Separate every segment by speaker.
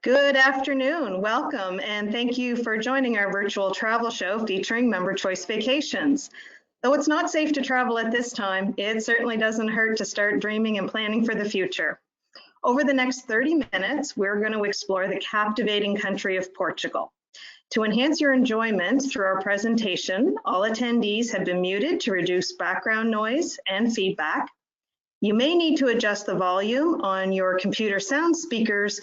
Speaker 1: Good afternoon, welcome, and thank you for joining our virtual travel show featuring Member Choice Vacations. Though it's not safe to travel at this time, it certainly doesn't hurt to start dreaming and planning for the future. Over the next 30 minutes, we're going to explore the captivating country of Portugal. To enhance your enjoyment through our presentation, all attendees have been muted to reduce background noise and feedback. You may need to adjust the volume on your computer sound speakers,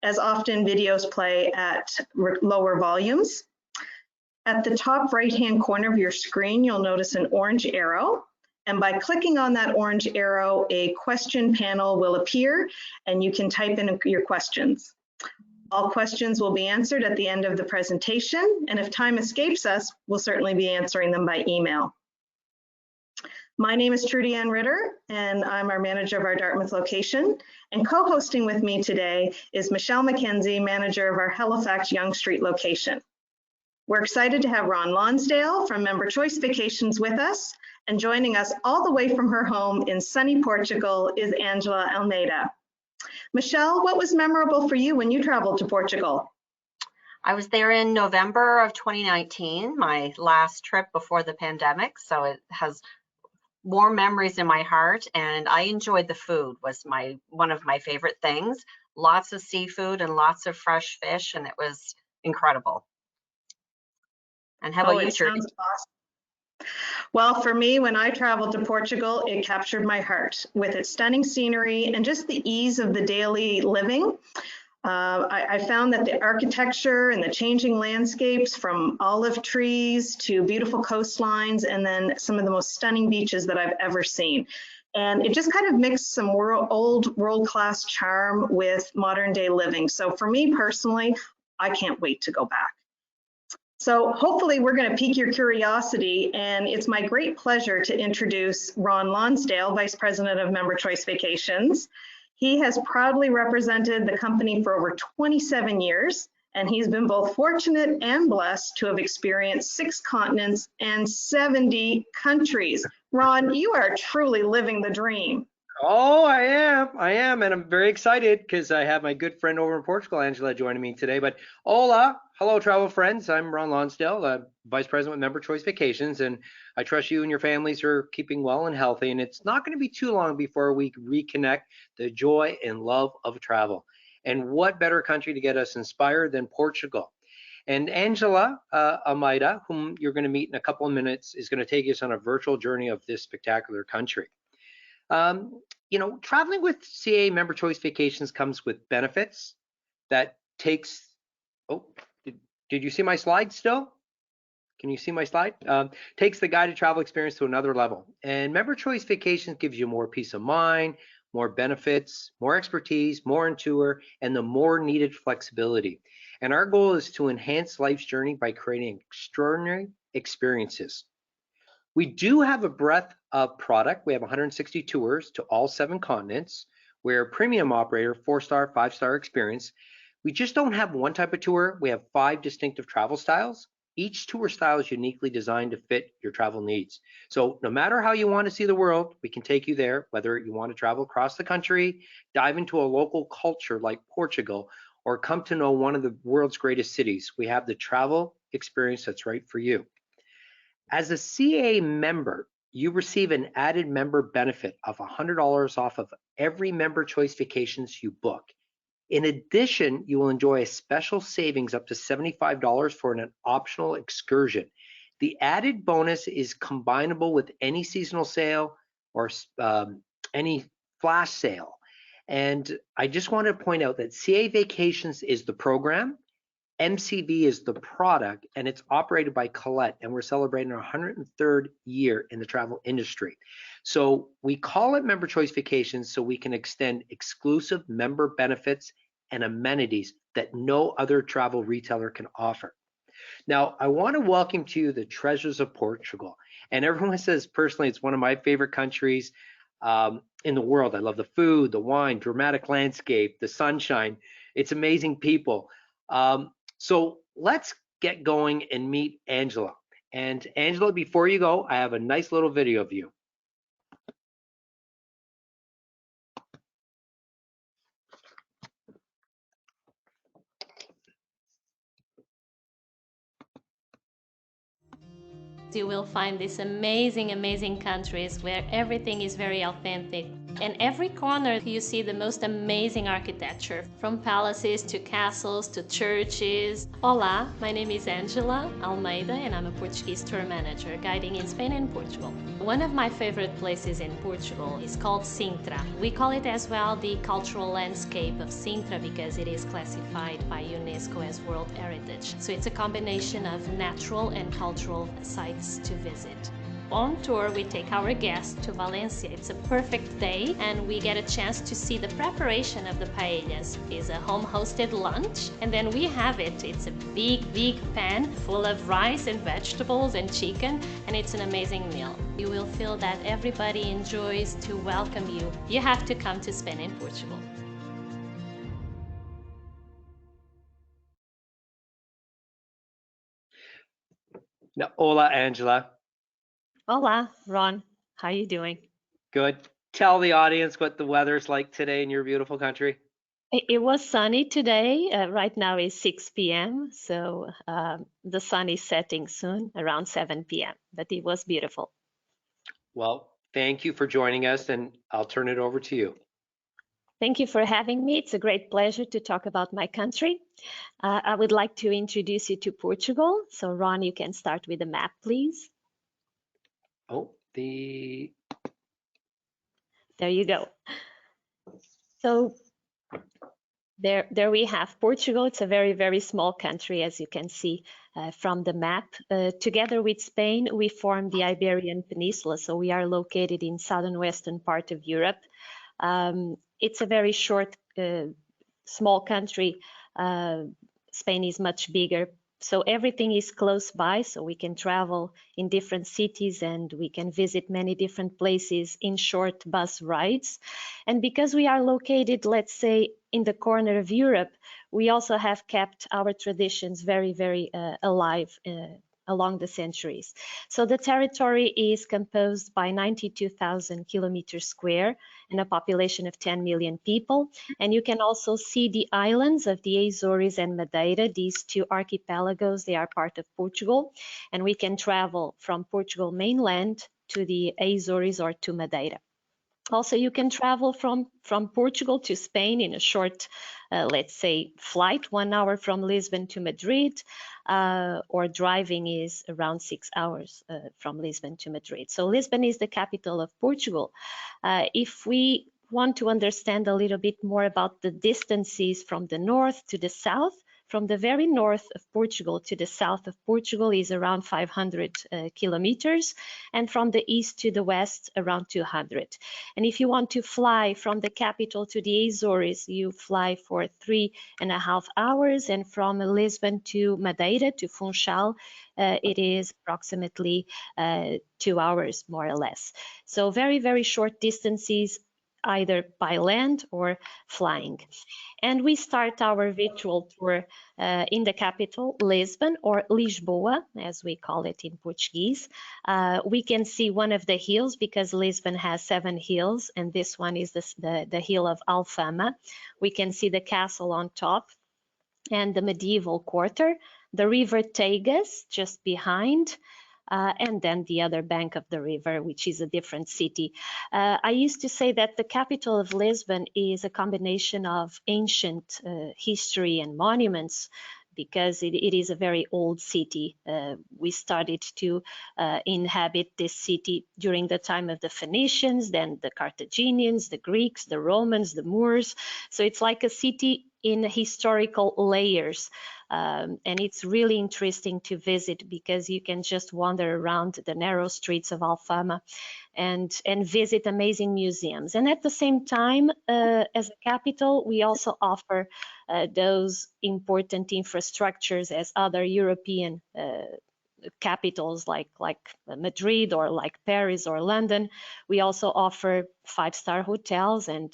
Speaker 1: as often videos play at lower volumes. At the top right-hand corner of your screen, you'll notice an orange arrow. And by clicking on that orange arrow, a question panel will appear and you can type in your questions. All questions will be answered at the end of the presentation, and if time escapes us, we'll certainly be answering them by email. My name is Trudy Ann Ritter, and I'm our manager of our Dartmouth location. And co-hosting with me today is Michelle McKenzie, manager of our Halifax Yonge Street location. We're excited to have Ron Lonsdale from Member Choice Vacations with us, and joining us all the way from her home in sunny Portugal is Angela Almeida. Michelle, what was memorable for you when you traveled to Portugal?
Speaker 2: I was there in November of 2019, my last trip before the pandemic, so it has warm memories in my heart, and I enjoyed the food. Was one of my favorite things. Lots of seafood and lots of fresh fish, and it was incredible. And how about you, Trudy?
Speaker 1: Awesome. Well, for me, when I traveled to Portugal, it captured my heart with its stunning scenery and just the ease of the daily living. I found that the architecture and the changing landscapes, from olive trees to beautiful coastlines, and then some of the most stunning beaches that I've ever seen. And it just kind of mixed some old world-class charm with modern day living. So for me personally, I can't wait to go back. So hopefully we're going to pique your curiosity, and it's my great pleasure to introduce Ron Lonsdale, Vice President of Member Choice Vacations. He has proudly represented the company for over 27 years, and he's been both fortunate and blessed to have experienced 6 continents and 70 countries. Ron, you are truly living the dream.
Speaker 3: Oh, I am, and I'm very excited because I have my good friend over in Portugal, Angela, joining me today. But hola, hello, travel friends. I'm Ron Lonsdale, Vice President with Member Choice Vacations, and I trust you and your families are keeping well and healthy. And it's not going to be too long before we reconnect the joy and love of travel. And what better country to get us inspired than Portugal? And Angela Almeida, whom you're going to meet in a couple of minutes, is going to take us on a virtual journey of this spectacular country. You know, traveling with CAA Member Choice Vacations comes with benefits that takes, oh, did you see my slide still? Can you see my slide? Takes the guided travel experience to another level. And Member Choice Vacations gives you more peace of mind, more benefits, more expertise, more on tour, and the more needed flexibility. And our goal is to enhance life's journey by creating extraordinary experiences. We do have a breadth of product. We have 160 tours to all 7 continents. We're a premium operator, 4-star, 5-star experience. We just don't have one type of tour. We have 5 distinctive travel styles. Each tour style is uniquely designed to fit your travel needs. So no matter how you want to see the world, we can take you there, whether you want to travel across the country, dive into a local culture like Portugal, or come to know one of the world's greatest cities. We have the travel experience that's right for you. As a CAA member, you receive an added member benefit of $100 off of every Member Choice Vacations you book. In addition, you will enjoy a special savings up to $75 for an optional excursion. The added bonus is combinable with any seasonal sale or any flash sale. And I just want to point out that CAA Vacations is the program, MCV is the product, and it's operated by Colette, and we're celebrating our 103rd year in the travel industry. So we call it Member Choice Vacations so we can extend exclusive member benefits and amenities that no other travel retailer can offer. Now, I want to welcome to you the treasures of Portugal. And everyone says personally, it's one of my favorite countries in the world. I love the food, the wine, dramatic landscape, the sunshine. It's amazing people. So let's get going and meet Angela. And Angela, before you go, I have a nice little video of you.
Speaker 4: You will find these amazing, amazing countries where everything is very authentic. And every corner you see the most amazing architecture, from palaces to castles to churches. Olá, my name is Angela Almeida and I'm a Portuguese tour manager guiding in Spain and Portugal. One of my favorite places in Portugal is called Sintra. We call it as well the cultural landscape of Sintra because it is classified by UNESCO as World Heritage. So it's a combination of natural and cultural sites to visit. On tour, we take our guests to Valencia. It's a perfect day and we get a chance to see the preparation of the paellas. It's a home-hosted lunch and then we have it. It's a big pan full of rice and vegetables and chicken, and it's an amazing meal. You will feel that everybody enjoys to welcome you. You have to come to Spain and Portugal.
Speaker 3: Now, hola, Angela.
Speaker 4: Hola, Ron. How are you doing?
Speaker 3: Good. Tell the audience what the weather's like today in your beautiful country.
Speaker 4: It was sunny today. Right now is 6 p.m. So the sun is setting soon around 7 p.m. But it was beautiful.
Speaker 3: Well, thank you for joining us, and I'll turn it over to you.
Speaker 4: Thank you for having me. It's a great pleasure to talk about my country. I would like to introduce you to Portugal. So Ron, you can start with the map, please.
Speaker 3: Oh,
Speaker 4: there you go. So there we have Portugal. It's a very, very small country, as you can see from the map. Together with Spain, we form the Iberian Peninsula. So we are located in southern western part of Europe. It's a very short, small country. Spain is much bigger. So everything is close by, so we can travel in different cities and we can visit many different places in short bus rides. And because we are located, let's say, in the corner of Europe, we also have kept our traditions very, very alive along the centuries. So the territory is composed by 92,000 kilometers square and a population of 10 million people. And you can also see the islands of the Azores and Madeira. These two archipelagos, they are part of Portugal. And we can travel from Portugal mainland to the Azores or to Madeira. Also, you can travel from Portugal to Spain in a short, let's say, flight, 1 hour from Lisbon to Madrid, or driving is around 6 hours from Lisbon to Madrid. So Lisbon is the capital of Portugal. If we want to understand a little bit more about the distances from the north to the south, from the very north of Portugal to the south of Portugal is around 500 kilometers, and from the east to the west around 200. And if you want to fly from the capital to the Azores, you fly for 3.5 hours, and from Lisbon to Madeira, to Funchal, it is approximately 2 hours, more or less. So very, very short distances, either by land or flying. And we start our virtual tour in the capital, Lisbon, or Lisboa, as we call it in Portuguese. We can see one of the hills because Lisbon has 7 hills, and this one is the hill of Alfama. We can see the castle on top and the medieval quarter, the river Tagus just behind, and then the other bank of the river, which is a different city. I used to say that the capital of Lisbon is a combination of ancient history and monuments, because it is a very old city. We started to inhabit this city during the time of the Phoenicians, then the Carthaginians, the Greeks, the Romans, the Moors. So it's like a city in historical layers. And it's really interesting to visit because you can just wander around the narrow streets of Alfama and visit amazing museums. And at the same time, as a capital, we also offer those important infrastructures as other European capitals like Madrid or like Paris or London. We also offer 5-star hotels and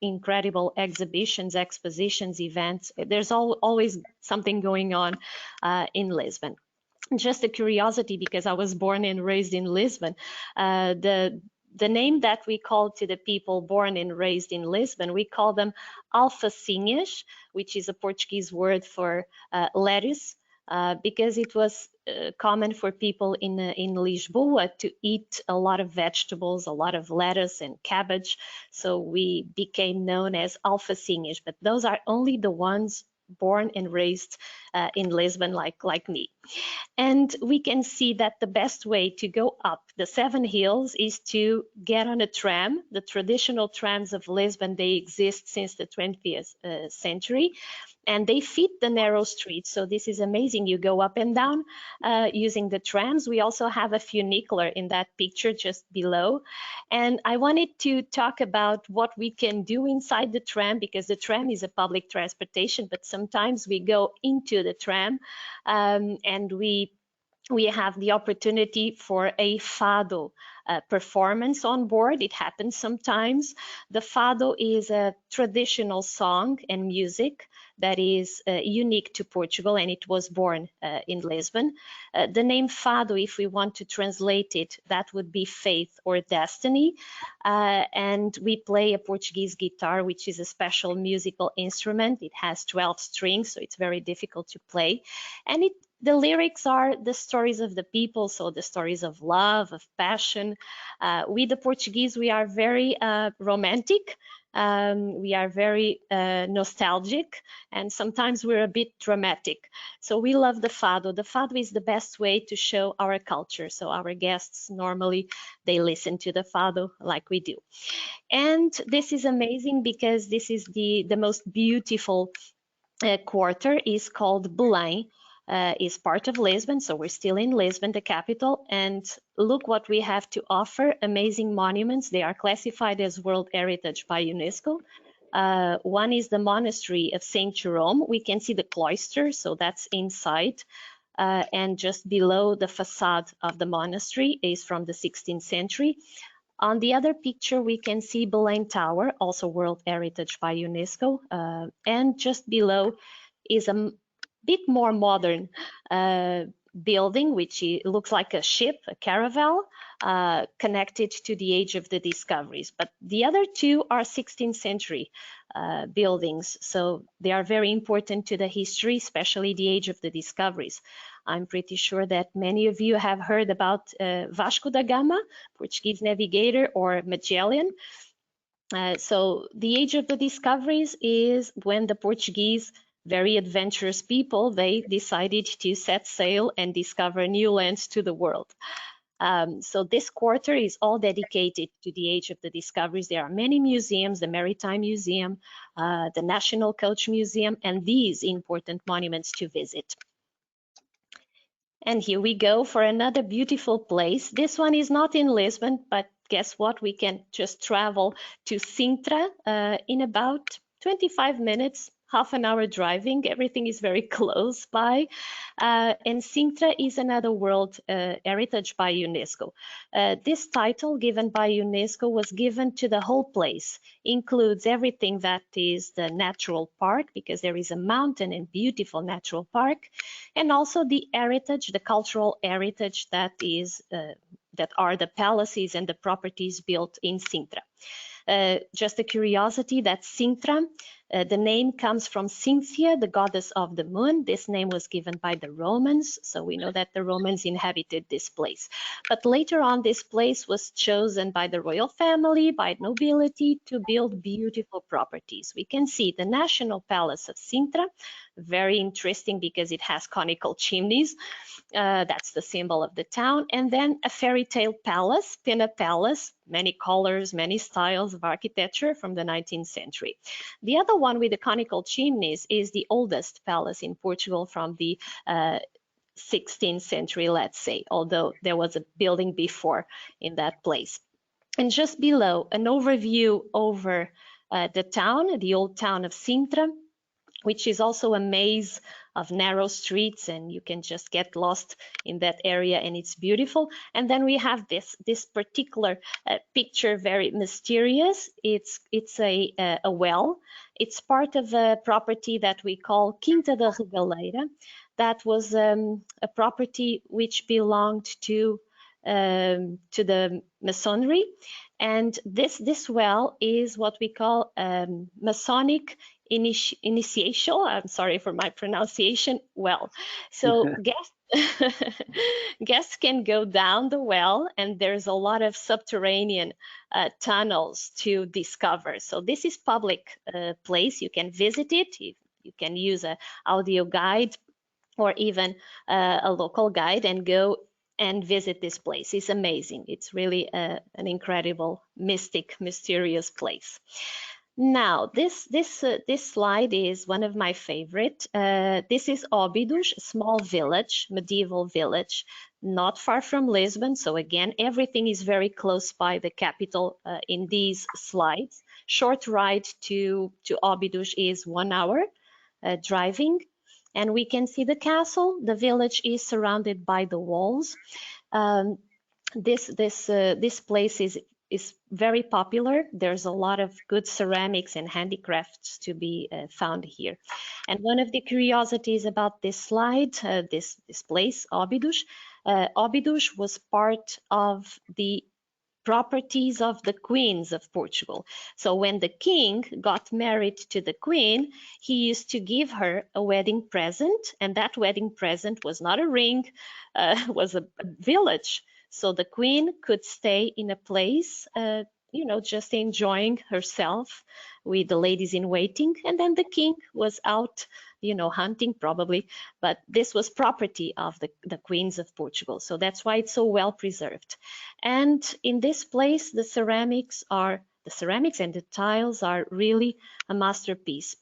Speaker 4: incredible exhibitions, expositions, events. There's always something going on in Lisbon. Just a curiosity, because I was born and raised in Lisbon, the name that we call to the people born and raised in Lisbon, we call them alfacinhas, which is a Portuguese word for lettuce, because it was common for people in Lisboa to eat a lot of vegetables, a lot of lettuce and cabbage. So we became known as alfacinhas, but those are only the ones born and raised in Lisbon, like me. And we can see that the best way to go up the 7 hills is to get on a tram. The traditional trams of Lisbon, they exist since the 20th century, and they fit the narrow streets. So this is amazing. You go up and down using the trams. We also have a funicular in that picture just below. And I wanted to talk about what we can do inside the tram, because the tram is a public transportation, but sometimes we go into the tram and we have the opportunity for a fado performance on board. It happens sometimes. The fado is a traditional song and music that is unique to Portugal, and it was born in Lisbon. The name fado, if we want to translate it, that would be faith or destiny. And we play a Portuguese guitar, which is a special musical instrument. It has 12 strings, so it's very difficult to play. And the lyrics are the stories of the people, so the stories of love, of passion. We, the Portuguese, we are very romantic. We are very nostalgic, and sometimes we're a bit dramatic. So we love the fado. The fado is the best way to show our culture. So our guests, normally, they listen to the fado like we do. And this is amazing because this is the most beautiful quarter, is called Belém. Is part of Lisbon, so we're still in Lisbon, the capital, and look what we have to offer. Amazing monuments. They are classified as World Heritage by UNESCO. One is the monastery of Saint Jerome. We can see the cloister, so that's inside, and just below the facade of the monastery is from the 16th century. On the other picture, we can see Belém Tower, also World Heritage by UNESCO, and just below is a bit more modern building, which looks like a ship, a caravel, connected to the age of the discoveries. But the other two are 16th century buildings, so they are very important to the history, especially the age of the discoveries. I'm pretty sure that many of you have heard about Vasco da Gama, Portuguese navigator, or Magellan. So the age of the discoveries is when the Portuguese, very adventurous people, they decided to set sail and discover new lands to the world. So this quarter is all dedicated to the age of the discoveries. There are many museums, the Maritime Museum, the National Coach Museum, and these important monuments to visit. And here we go for another beautiful place. This one is not in Lisbon, but guess what? We can just travel to Sintra in about 25 minutes, half an hour driving. Everything is very close by. And Sintra is another World Heritage by UNESCO. This title given by UNESCO was given to the whole place, includes everything that is the natural park, because there is a mountain and beautiful natural park, and also the heritage, the cultural heritage that is that are the palaces and the properties built in Sintra. Just a curiosity that Sintra, the name comes from Cynthia, the goddess of the moon. This name was given by the Romans, so we know that the Romans inhabited this place. But later on, this place was chosen by the royal family, by nobility, to build beautiful properties. We can see the National Palace of Sintra, very interesting because it has conical chimneys. That's the symbol of the town. And then a fairy tale palace, Pena Palace, many colors, many styles of architecture from the 19th century. The other one with the conical chimneys is the oldest palace in Portugal from the 16th century, let's say, although there was a building before in that place. And just below, an overview over the town, the old town of Sintra, which is also a maze of narrow streets, and you can just get lost in that area, and it's beautiful. And then we have this particular picture, very mysterious. It's a well. It's part of a property that we call Quinta da Regaleira. That was a property which belonged to the Masonry, and this well is what we call Masonic initiation. I'm sorry for my pronunciation. Well, so guests Guests can go down the well, and there's a lot of subterranean tunnels to discover. So this is public place. You can visit it. You can use a audio guide or even a local guide and go and visit this place. It's amazing. It's really an incredible, mysterious place. Now, this slide is one of my favorite. This is Óbidos, a small village, medieval village, not far from Lisbon. So again, everything is very close by the capital in these slides. Short ride to Óbidos is 1 hour driving. And we can see the castle. The village is surrounded by the walls. This place is very popular. There's a lot of good ceramics and handicrafts to be found here. And one of the curiosities about this slide, this place, Óbidos, Óbidos was part of the properties of the queens of Portugal. So when the king got married to the queen, he used to give her a wedding present, and that wedding present was not a ring, was a village. So the queen could stay in a place, just enjoying herself with the ladies in waiting, and then the king was out, hunting probably, but this was property of the queens of Portugal. So that's why it's so well preserved. And in this place, the ceramics and the tiles are really a masterpiece.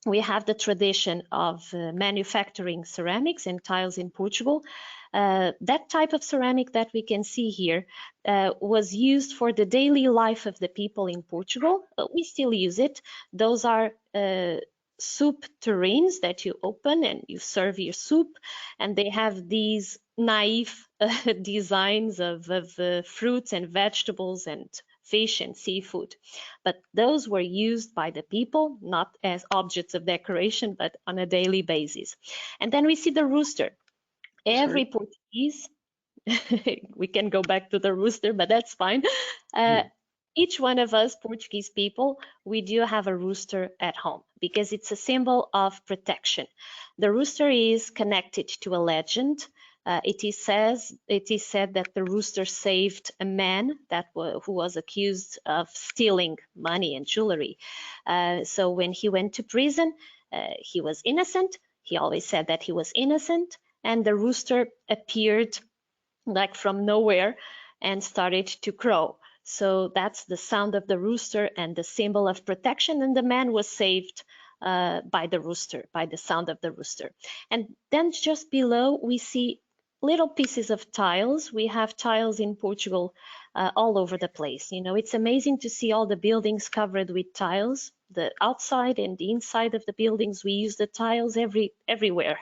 Speaker 4: We have the tradition of manufacturing ceramics and tiles in Portugal. That type of ceramic that we can see here was used for the daily life of the people in Portugal. We still use it. Those are soup tureens that you open and you serve your soup, and they have these naive designs of fruits and vegetables and fish and seafood. But those were used by the people, not as objects of decoration, but on a daily basis. And then we see the rooster. Every Portuguese, we can go back to the rooster, but that's fine. Each one of us Portuguese people, we do have a rooster at home because it's a symbol of protection. The rooster is connected to a legend. It is said that the rooster saved a man who was accused of stealing money and jewelry. So when he went to prison, he was innocent. He always said that he was innocent, and the rooster appeared like from nowhere and started to crow. So that's the sound of the rooster and the symbol of protection, and the man was saved by the rooster, by the sound of the rooster. And then just below we see little pieces of tiles. We have tiles in Portugal all over the place. It's amazing to see all the buildings covered with tiles. The outside and the inside of the buildings, we use the tiles everywhere.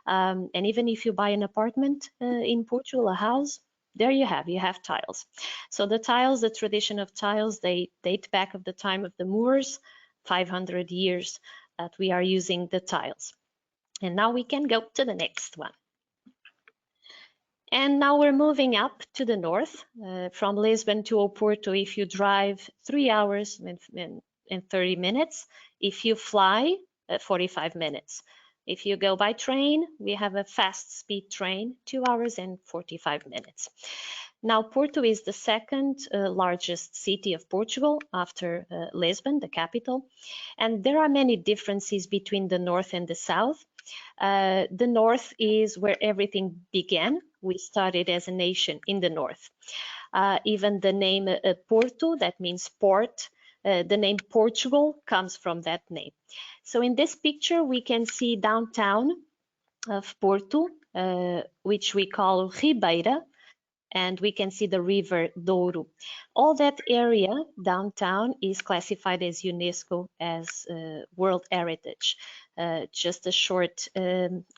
Speaker 4: And even if you buy an apartment in Portugal, a house, there you have tiles. So the tiles, the tradition of tiles, they date back of the time of the Moors, 500 years that we are using the tiles. And now we can go to the next one. And now we're moving up to the north, from Lisbon to Oporto. If you drive 3 hours and 30 minutes, if you fly, 45 minutes. If you go by train, we have a fast speed train, 2 hours and 45 minutes. Now, Porto is the second largest city of Portugal after Lisbon, the capital. And there are many differences between the north and the south. The north is where everything began. We started as a nation in the north. Even the name Porto, that means port, the name Portugal comes from that name. So in this picture, we can see downtown of Porto, which we call Ribeira, and we can see the river Douro. All that area downtown is classified as UNESCO as World Heritage. Just a short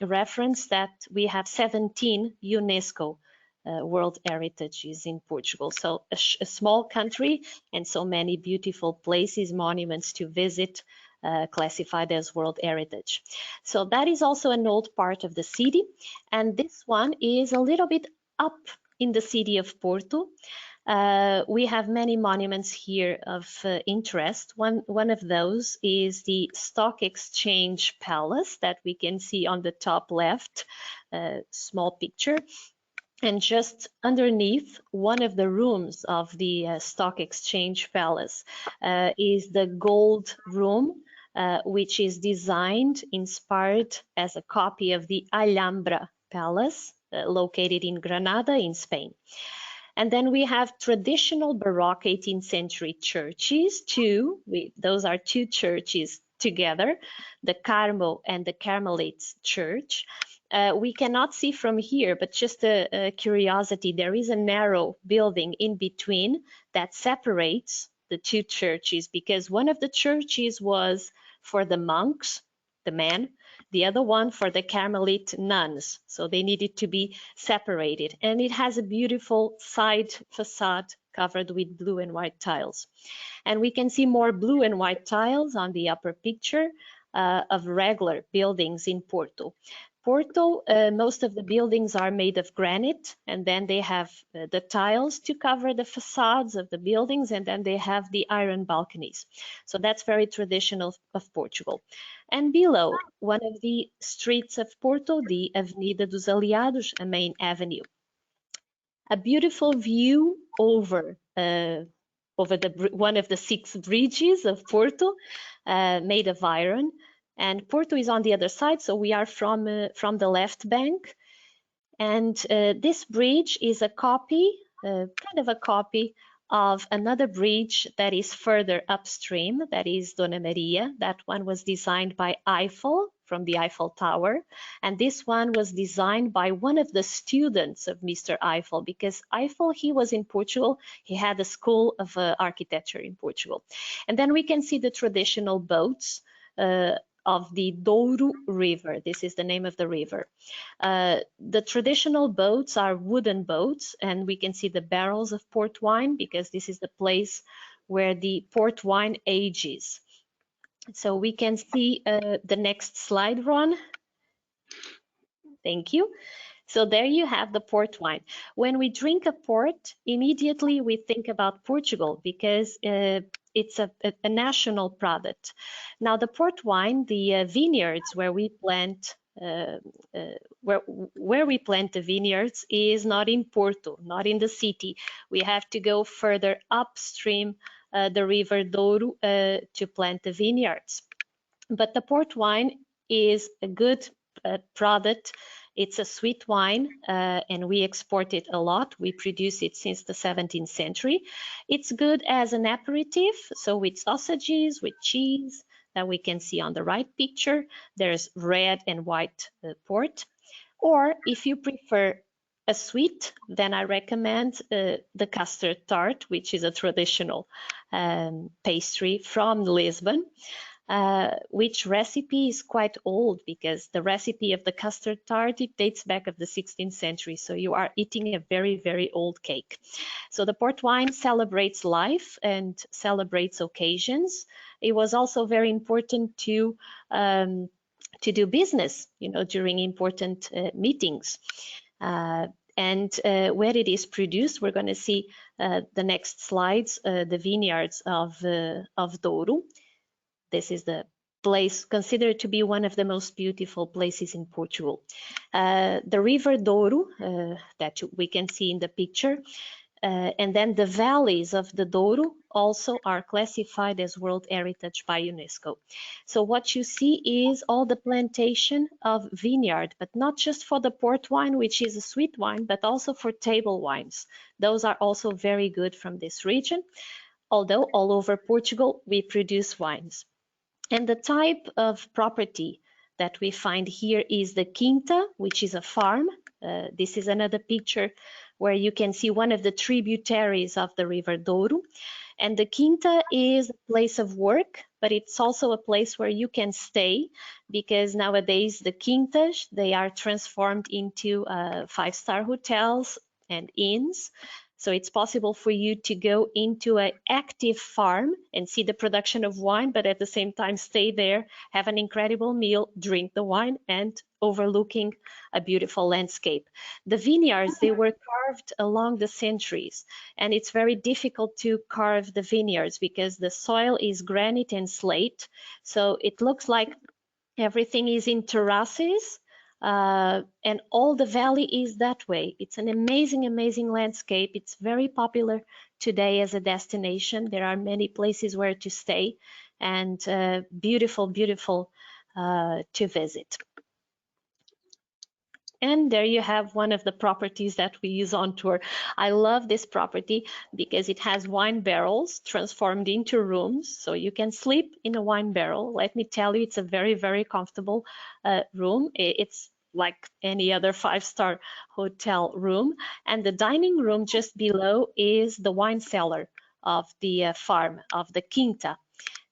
Speaker 4: reference that we have 17 UNESCO World Heritages in Portugal. So a small country and so many beautiful places, monuments to visit, classified as World Heritage. So that is also an old part of the city. And this one is a little bit up in the city of Porto. We have many monuments here of interest. One of those is the Stock Exchange Palace that we can see on the top left, small picture. And just underneath one of the rooms of the Stock Exchange Palace is the Gold Room, which is designed, inspired as a copy of the Alhambra Palace, located in Granada in Spain. And then we have traditional Baroque 18th century churches, too. Those are two churches together, the Carmel and the Carmelites Church. We cannot see from here, but just a curiosity, there is a narrow building in between that separates the two churches, because one of the churches was for the monks, the men, the other one for the Carmelite nuns. So they needed to be separated. And it has a beautiful side facade covered with blue and white tiles. And we can see more blue and white tiles on the upper picture of regular buildings in Porto. Porto, most of the buildings are made of granite, and then they have the tiles to cover the facades of the buildings, and then they have the iron balconies. So that's very traditional of Portugal. And below, one of the streets of Porto, the Avenida dos Aliados, a main avenue. A beautiful view over one of the 6 bridges of Porto, made of iron. And Porto is on the other side, so we are from the left bank. And this bridge is a copy, kind of a copy of another bridge that is further upstream, that is Dona Maria. That one was designed by Eiffel from the Eiffel Tower. And this one was designed by one of the students of Mr. Eiffel, because Eiffel, he was in Portugal. He had a school of architecture in Portugal. And then we can see the traditional boats of the Douro River. This is the name of the river. The traditional boats are wooden boats, and we can see the barrels of port wine, because this is the place where the port wine ages. So we can see the next slide, Ron. Thank you. So there you have the port wine. When we drink a port, immediately we think about Portugal, because it's a national product. Now the port wine, the vineyards where we plant where we plant the vineyards is not in Porto, not in the city. We have to go further upstream the river Douro to plant the vineyards. But the port wine is a good product. It's a sweet wine, and we export it a lot. We produce it since the 17th century. It's good as an aperitif, so with sausages, with cheese, that we can see on the right picture. There's red and white port. Or if you prefer a sweet, then I recommend the custard tart, which is a traditional pastry from Lisbon. Which recipe is quite old, because the recipe of the custard tart, it dates back of the 16th century. So you are eating a very, very old cake. So the port wine celebrates life and celebrates occasions. It was also very important to do business, during important meetings. And where it is produced, we're going to see the next slides, the vineyards of Douro. This is the place considered to be one of the most beautiful places in Portugal. The river Douro, that we can see in the picture, and then the valleys of the Douro also are classified as World Heritage by UNESCO. So what you see is all the plantation of vineyard, but not just for the port wine, which is a sweet wine, but also for table wines. Those are also very good from this region, although all over Portugal we produce wines. And the type of property that we find here is the quinta, which is a farm. This is another picture where you can see one of the tributaries of the river Douro. And the quinta is a place of work, but it's also a place where you can stay, because nowadays the quintas, they are transformed into 5-star hotels and inns. So it's possible for you to go into an active farm and see the production of wine, but at the same time stay there, have an incredible meal, drink the wine, and overlooking a beautiful landscape. The vineyards, they were carved along the centuries, and it's very difficult to carve the vineyards because the soil is granite and slate. So it looks like everything is in terraces, and all the valley is that way. It's an amazing, amazing landscape. It's very popular today as a destination. There are many places where to stay, and beautiful, beautiful to visit. And there you have one of the properties that we use on tour. I love this property because it has wine barrels transformed into rooms. So you can sleep in a wine barrel. Let me tell you, it's a very, very comfortable room. It's like any other five-star hotel room. And the dining room just below is the wine cellar of the farm, of the quinta.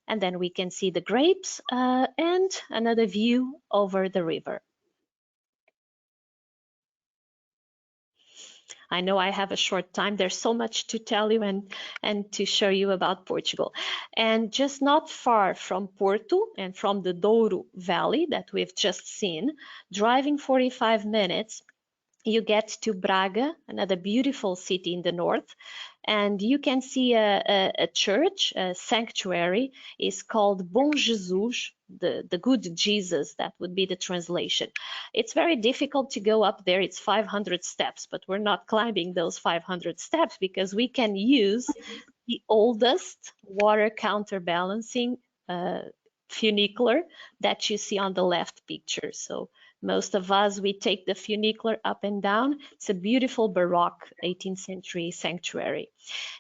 Speaker 4: And then we can see the grapes and another view over the river. I know I have a short time. There's so much to tell you and to show you about Portugal. And just not far from Porto and from the Douro Valley that we've just seen, driving 45 minutes, you get to Braga, another beautiful city in the north, and you can see a church, a sanctuary. Is called Bom Jesus, the good Jesus, that would be the translation. It's very difficult to go up there. It's 500 steps, but we're not climbing those 500 steps because we can use the oldest water counterbalancing funicular that you see on the left picture. So most of us, we take the funicular up and down. It's a beautiful Baroque 18th century sanctuary.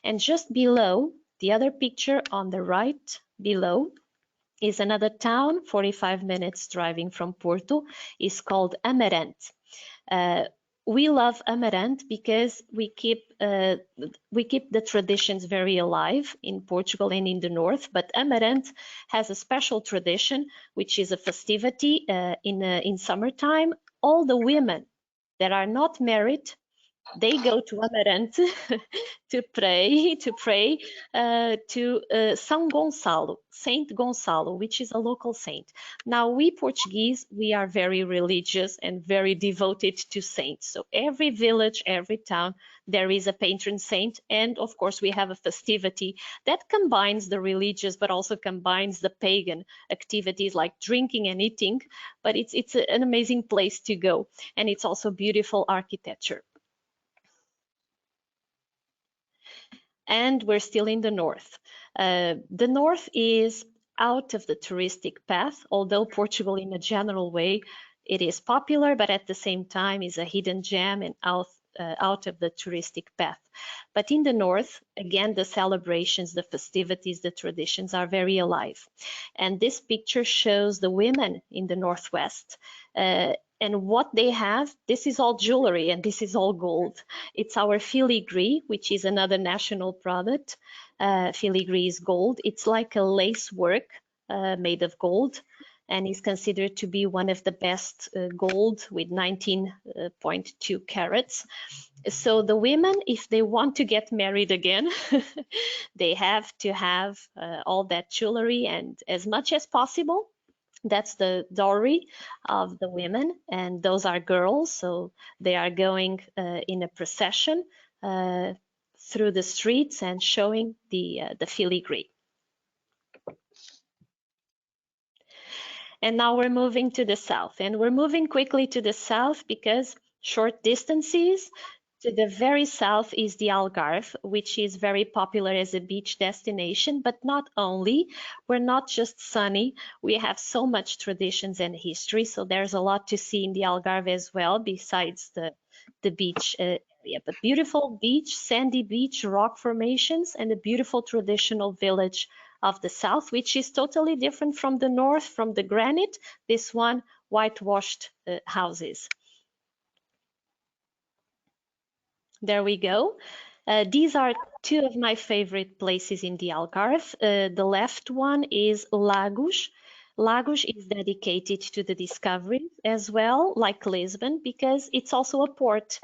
Speaker 4: And just below, the other picture on the right below, is another town, 45 minutes driving from Porto, is called Amarante. We love Amarante because we keep the traditions very alive in Portugal and in the north. But Amarante has a special tradition, which is a festivity in summertime. All the women that are not married, they go to Amarante to pray to Saint Gonçalo, which is a local saint. Now, we Portuguese, we are very religious and very devoted to saints. So every village, every town, there is a patron saint. And of course, we have a festivity that combines the religious, but also combines the pagan activities like drinking and eating. But it's an amazing place to go. And it's also beautiful architecture. And we're still in the north. The north is out of the touristic path, although Portugal in a general way, it is popular, but at the same time is a hidden gem and out of the touristic path. But in the north, again, the celebrations, the festivities, the traditions are very alive. And this picture shows the women in the northwest. And what they have, this is all jewelry and this is all gold. It's our filigree, which is another national product. Filigree is gold. It's like a lace work made of gold, and is considered to be one of the best gold with 19.2 carats. So the women, if they want to get married again, they have to have all that jewelry, and as much as possible, that's the dowry of the women, and those are girls, so they are going in a procession through the streets and showing the filigree. And now we're moving to the south, and we're moving quickly to the south because short distances. To the very south is the Algarve, which is very popular as a beach destination, but not only. We're not just sunny. We have so much traditions and history, so there's a lot to see in the Algarve as well, besides the beach area. But beautiful beach, sandy beach, rock formations, and a beautiful traditional village of the south, which is totally different from the north, from the granite. This one, whitewashed houses. There we go. These are two of my favorite places in the Algarve. The left one is Lagos. Lagos is dedicated to the discovery as well, like Lisbon, because it's also a port.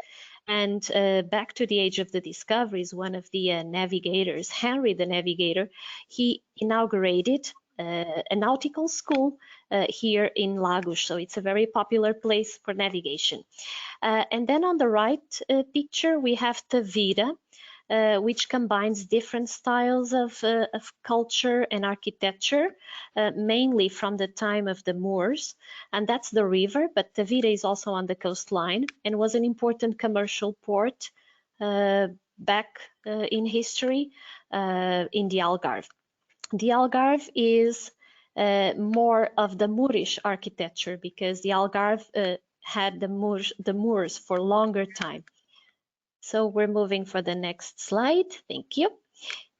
Speaker 4: And back to the age of the discoveries, one of the navigators, Henry the Navigator, he inaugurated a nautical school here in Lagos. So it's a very popular place for navigation. And then on the right picture, we have Tavira, which combines different styles of culture and architecture, mainly from the time of the Moors. And that's the river, but Tavira is also on the coastline and was an important commercial port back in history in the Algarve. The Algarve is more of the Moorish architecture because the Algarve had the Moors for longer time. So we're moving for the next slide. Thank you.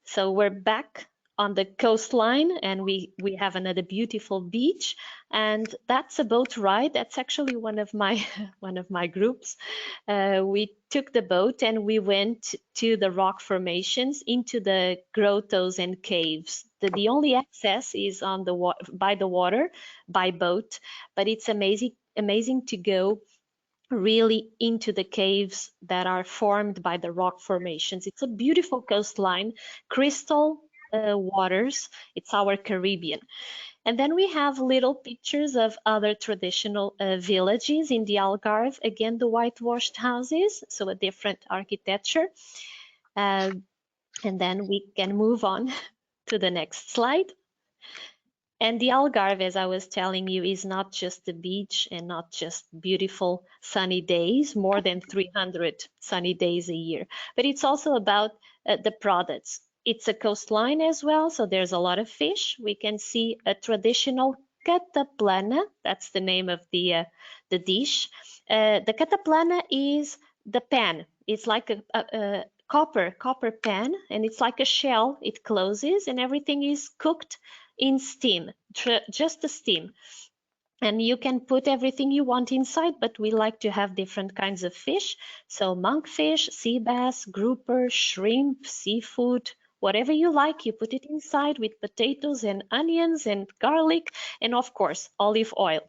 Speaker 4: So we're back on the coastline and we have another beautiful beach, and that's a boat ride. That's actually one of my groups. We took the boat and we went to the rock formations, into the grottos and caves. The only access is on the by the water, by boat, but it's amazing to go really into the caves that are formed by the rock formations. It's a beautiful coastline, crystal waters. It's our Caribbean. And then we have little pictures of other traditional villages in the Algarve. Again, the whitewashed houses, so a different architecture. And then we can move on to the next slide. And the Algarve, as I was telling you, is not just the beach and not just beautiful sunny days, more than 300 sunny days a year, but it's also about the products. It's a coastline as well, so there's a lot of fish. We can see a traditional cataplana, that's the name of the dish. The cataplana is the pan. It's like a copper pan, and it's like a shell. It closes and everything is cooked in steam, just the steam. And you can put everything you want inside, but we like to have different kinds of fish. So monkfish, sea bass, grouper, shrimp, seafood, whatever you like, you put it inside with potatoes and onions and garlic, and of course, olive oil,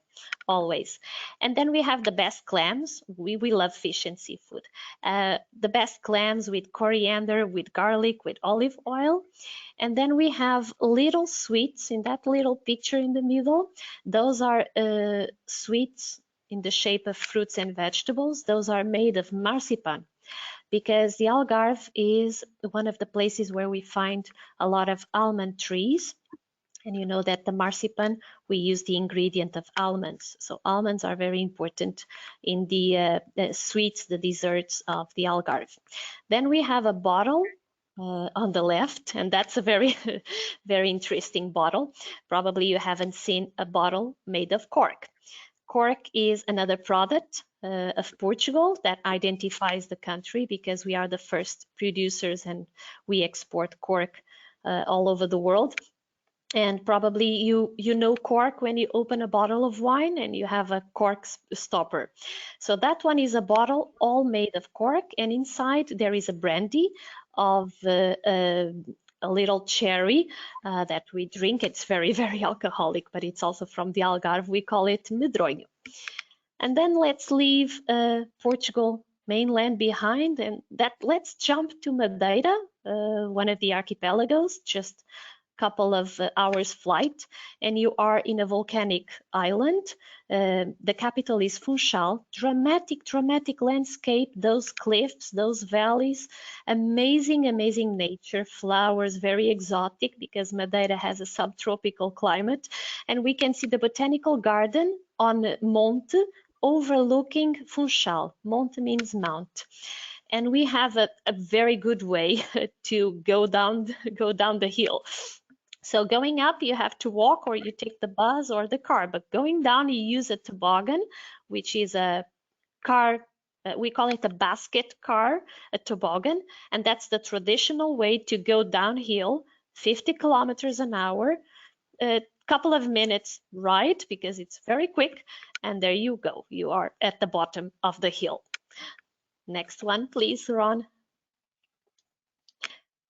Speaker 4: always. And then we have the best clams. We love fish and seafood. The best clams with coriander, with garlic, with olive oil. And then we have little sweets in that little picture in the middle. Those are sweets in the shape of fruits and vegetables. Those are made of marzipan, because the Algarve is one of the places where we find a lot of almond trees. And you know that the marzipan, we use the ingredient of almonds. So almonds are very important in the sweets, the desserts of the Algarve. Then we have a bottle on the left, and that's a very, very interesting bottle. Probably you haven't seen a bottle made of cork. Cork is another product of Portugal that identifies the country, because we are the first producers and we export cork all over the world. And probably you know cork when you open a bottle of wine and you have a cork stopper. So that one is a bottle all made of cork, and inside there is a brandy of a little cherry that we drink. It's very, very alcoholic, but it's also from the Algarve. We call it medronho. And then let's leave Portugal mainland behind, and let's jump to Madeira, one of the archipelagos, just couple of hours flight, and you are in a volcanic island. The capital is Funchal. Dramatic landscape, those cliffs, those valleys, amazing nature, flowers, very exotic, because Madeira has a subtropical climate. And we can see the botanical garden on Monte overlooking Funchal. Monte means mount. And we have a very good way to go down the hill. So going up, you have to walk, or you take the bus or the car. But going down, you use a toboggan, which is a car. We call it a basket car, a toboggan. And that's the traditional way to go downhill, 50 kilometers an hour, a couple of minutes ride, because it's very quick. And there you go. You are at the bottom of the hill. Next one, please, Ron.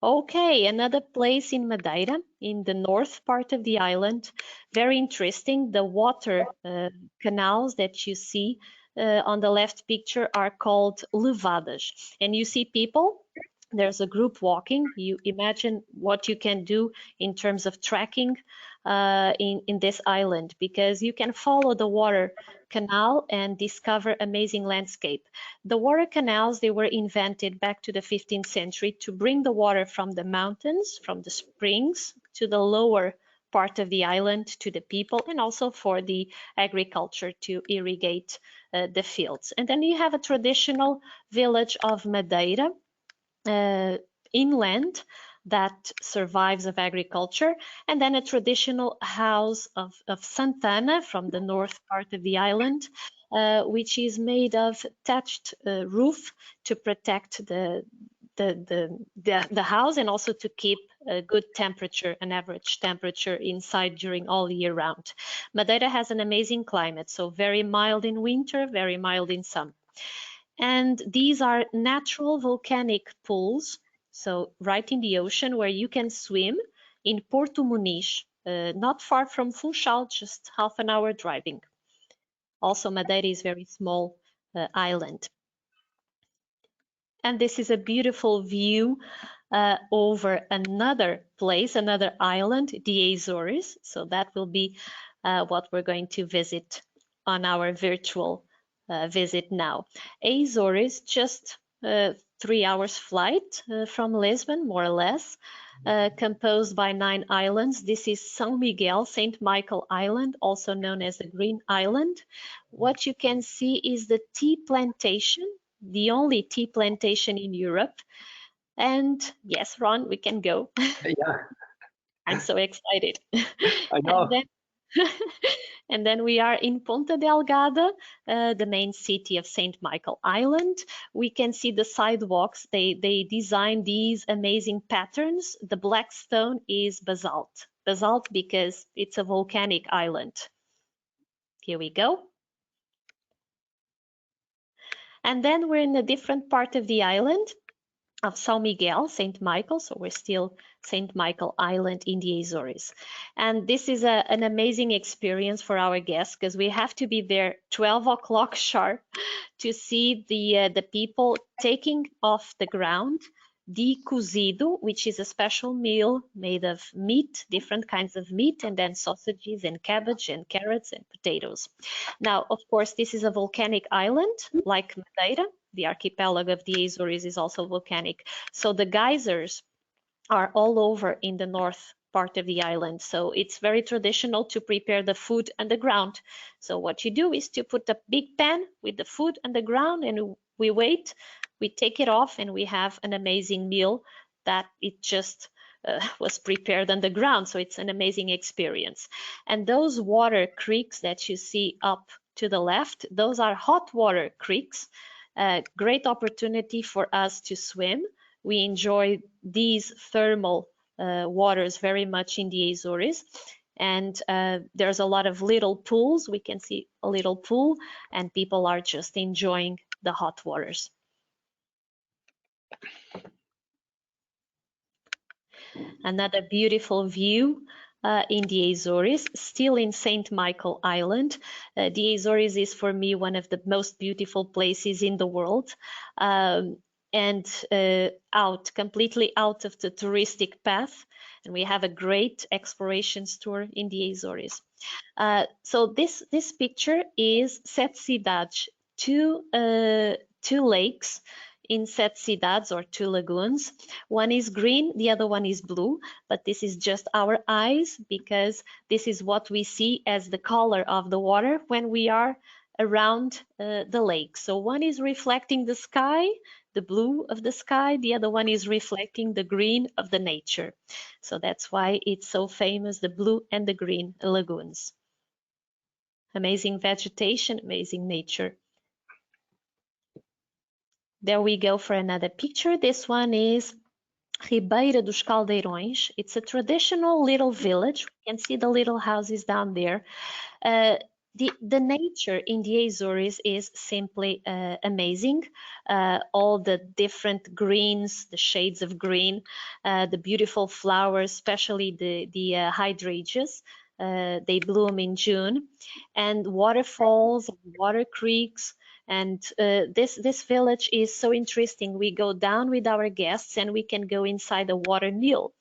Speaker 4: Okay, another place in Madeira, in the north part of the island. Very interesting. The water canals that you see on the left picture are called levadas. And you see people, there's a group walking. You imagine what you can do in terms of trekking in this island, because you can follow the water canal and discover amazing landscape. The water canals, they were invented back to the 15th century to bring the water from the mountains, from the springs, to the lower part of the island, to the people, and also for the agriculture to irrigate the fields. And then you have a traditional village of Madeira, inland, that survives of agriculture, and then a traditional house of Santana from the north part of the island, which is made of thatched roof to protect the house, and also to keep a good temperature, an average temperature inside during all year round. Madeira has an amazing climate, so very mild in winter, very mild in summer. And these are natural volcanic pools, so right in the ocean, where you can swim in Porto Muniz, not far from Funchal, just half an hour driving. Also, Madeira is a very small island. And this is a beautiful view over another place, another island, the Azores. So that will be what we're going to visit on our virtual visit now. Azores, just 3 hours flight from Lisbon, more or less, composed by 9 islands. This is São Miguel, St. Michael Island, also known as the Green Island. What you can see is the tea plantation, the only tea plantation in Europe. And yes, Ron, we can go.
Speaker 3: Yeah,
Speaker 4: I'm so excited.
Speaker 3: I know.
Speaker 4: And then we are in Ponte Delgada, the main city of St. Michael Island. We can see the sidewalks. They designed these amazing patterns. The black stone is basalt. Basalt because it's a volcanic island. Here we go. And then we're in a different part of the island of São Miguel, St. Michael, so we're still St. Michael Island in the Azores. And this is an amazing experience for our guests, because we have to be there 12 o'clock sharp to see the people taking off the ground the cozido, which is a special meal made of meat, different kinds of meat, and then sausages and cabbage and carrots and potatoes. Now, of course, this is a volcanic island like Madeira. The archipelago of the Azores is also volcanic. So the geysers are all over in the north part of the island. So it's very traditional to prepare the food on the ground. So what you do is to put a big pan with the food on the ground, and we wait, we take it off, and we have an amazing meal that it just was prepared on the ground. So it's an amazing experience. And those water creeks that you see up to the left, those are hot water creeks. Great opportunity for us to swim. We enjoy these thermal waters very much in the Azores. And there's a lot of little pools. We can see a little pool, and people are just enjoying the hot waters. Another beautiful view in the Azores, still in St. Michael Island. The Azores is for me one of the most beautiful places in the world, and completely out of the touristic path. And we have a great explorations tour in the Azores. So this picture is Sete Cidades, two lakes in Sete Cidades, or 2 lagoons. One is green, the other one is blue, but this is just our eyes, because this is what we see as the color of the water when we are around the lake. So one is reflecting the sky, the blue of the sky, the other one is reflecting the green of the nature. So that's why it's so famous, the blue and the green lagoons. Amazing vegetation, amazing nature. There we go for another picture. This one is Ribeira dos Caldeirões. It's a traditional little village. You can see the little houses down there. The nature in the Azores is simply amazing. All the different greens, the shades of green, the beautiful flowers, especially the hydrangeas. They bloom in June, and waterfalls, water creeks. And this village is so interesting. We go down with our guests, and we can go inside a water mill.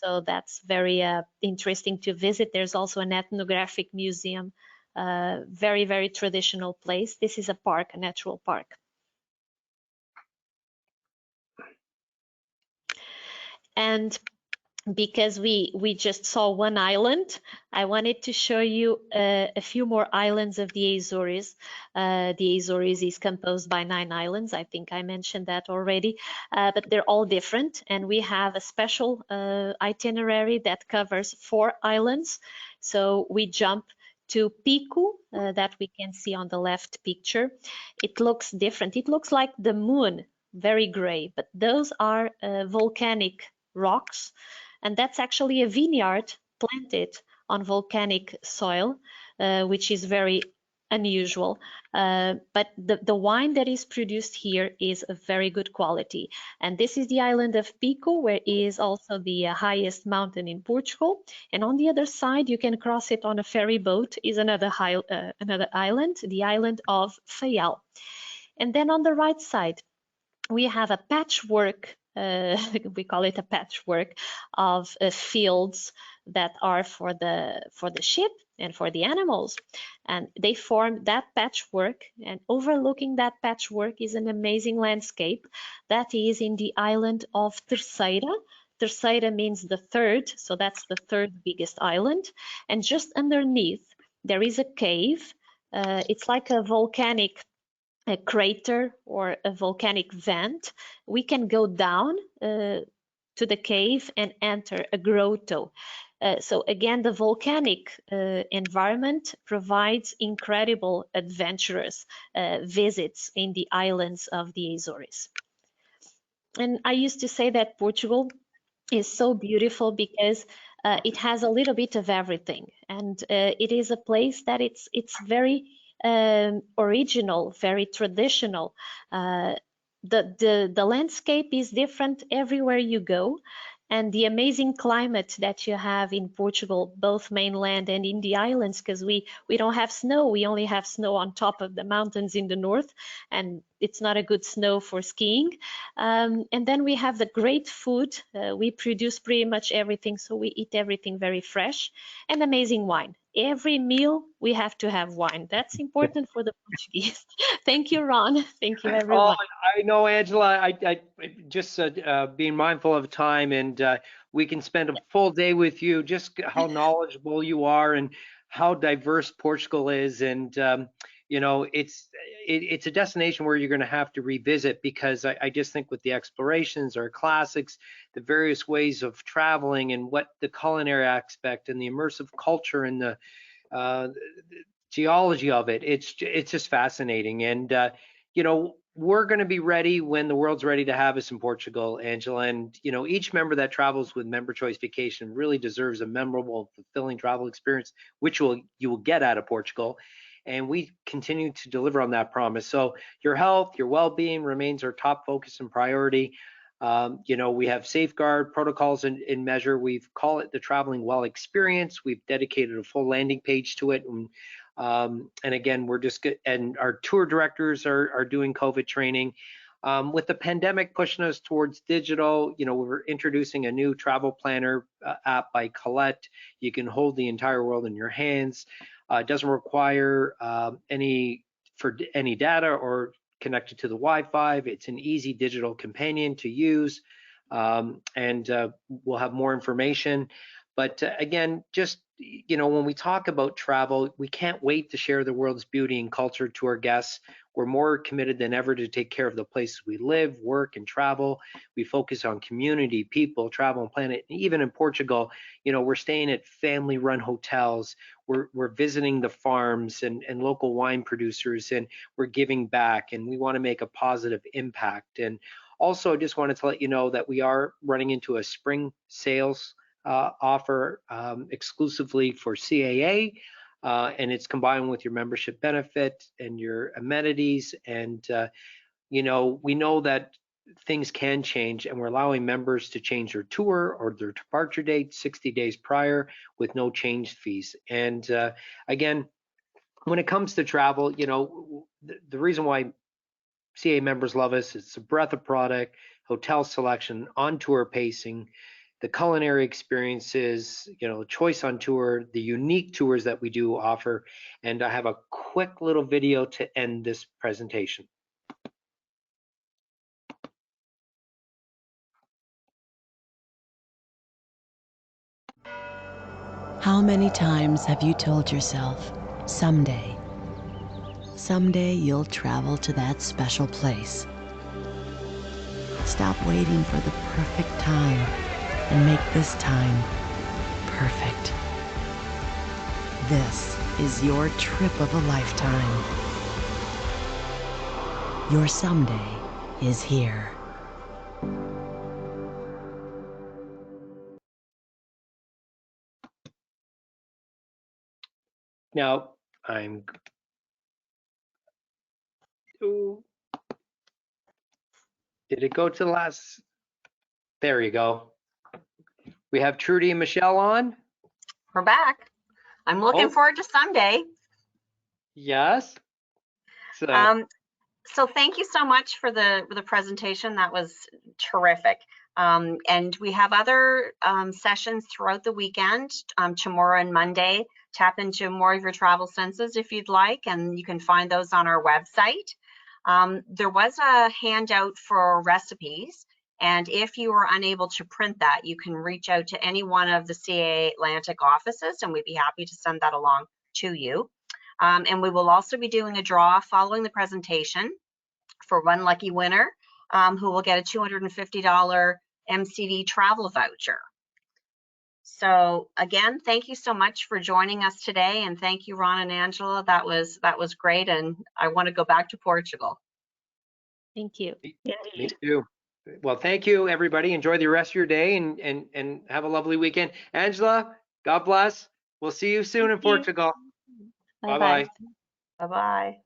Speaker 4: So that's very interesting to visit. There's also an ethnographic museum, very, very traditional place. This is a park, a natural park. And because we just saw one island, I wanted to show you a few more islands of the Azores. The Azores is composed by 9 islands. I think I mentioned that already, but they're all different. And we have a special itinerary that covers 4 islands. So we jump to Pico, that we can see on the left picture. It looks different. It looks like the moon, very gray, but those are volcanic rocks. And that's actually a vineyard planted on volcanic soil, which is very unusual. But the wine that is produced here is of very good quality. And this is the island of Pico, where is also the highest mountain in Portugal. And on the other side, you can cross it on a ferry boat, is another island, the island of Faial. And then on the right side, we have a patchwork, we call it a patchwork of fields that are for the ship and for the animals. And they form that patchwork, and overlooking that patchwork is an amazing landscape that is in the island of Terceira. Terceira means the third, so that's the third biggest island. And just underneath, there is a cave. It's like a volcanic a crater or a volcanic vent. We can go down to the cave and enter a grotto. So again, the volcanic environment provides incredible adventurous visits in the islands of the Azores. And I used to say that Portugal is so beautiful because it has a little bit of everything, and it is a place that it's very original, very traditional. The landscape is different everywhere you go, and the amazing climate that you have in Portugal, both mainland and in the islands, because we don't have snow. We only have snow on top of the mountains in the north, and it's not a good snow for skiing. And then we have the great food. We produce pretty much everything, so we eat everything very fresh, and amazing wine. Every meal we have to have wine. That's important for the Portuguese. Thank you, Ron. Thank you, everyone.
Speaker 3: I know, Angela. I just being mindful of time, and we can spend a full day with you. Just how knowledgeable you are, and how diverse Portugal is, and you know, it's a destination where you're going to have to revisit, because I just think with the explorations or classics, the various ways of traveling, and what the culinary aspect and the immersive culture and the geology of it, it's just fascinating. And you know, we're going to be ready when the world's ready to have us in Portugal, Angela. And you know, each member that travels with Member Choice Vacation really deserves a memorable, fulfilling travel experience, which you will get out of Portugal. And we continue to deliver on that promise. So your health, your well-being remains our top focus and priority. You know, we have safeguard protocols in measure. We've called it the Traveling Well Experience. We've dedicated a full landing page to it. And again, we're just good. And our tour directors are doing COVID training. With the pandemic pushing us towards digital, you know, we're introducing a new travel planner app by Colette. You can hold the entire world in your hands. It doesn't require any data or connected to the Wi-Fi. It's an easy digital companion to use, and we'll have more information. But again, just, you know, when we talk about travel, we can't wait to share the world's beauty and culture to our guests. We're more committed than ever to take care of the places we live, work, and travel. We focus on community, people, travel, and planet. And even in Portugal, you know, we're staying at family-run hotels. We're visiting the farms and local wine producers, and we're giving back, and we want to make a positive impact. And also, I just wanted to let you know that we are running into a spring sales offer exclusively for CAA. And it's combined with your membership benefit and your amenities. And, you know, we know that things can change, and we're allowing members to change their tour or their departure date 60 days prior with no change fees. And again, when it comes to travel, you know, the reason why CAA members love us, it's a breadth of product, hotel selection, on tour pacing, the culinary experiences, choice on tour, the unique tours that we do offer. And I have a quick little video to end this presentation.
Speaker 5: How many times have you told yourself, someday you'll travel to that special place? Stop waiting for the perfect time and make this time perfect. This is your trip of a lifetime. Your someday is here.
Speaker 3: Now, did it go to the last? There you go. We have Trudy and Michelle on.
Speaker 2: We're back. I'm looking forward to Sunday.
Speaker 3: Yes.
Speaker 2: So thank you so much for the presentation. That was terrific. And we have other sessions throughout the weekend, tomorrow and Monday. Tap into more of your travel senses if you'd like, and you can find those on our website. There was a handout for recipes, and if you are unable to print that, you can reach out to any one of the CAA Atlantic offices, and we'd be happy to send that along to you. And we will also be doing a draw following the presentation for one lucky winner who will get a $250 MCD travel voucher. So again, thank you so much for joining us today, and thank you, Ron and Angela. That was great, and I want to go back to Portugal.
Speaker 4: Thank you.
Speaker 3: Me too. Well, thank you, everybody. Enjoy the rest of your day and have a lovely weekend. Angela, God bless. We'll see you soon in Portugal. Bye-bye.
Speaker 2: Bye-bye.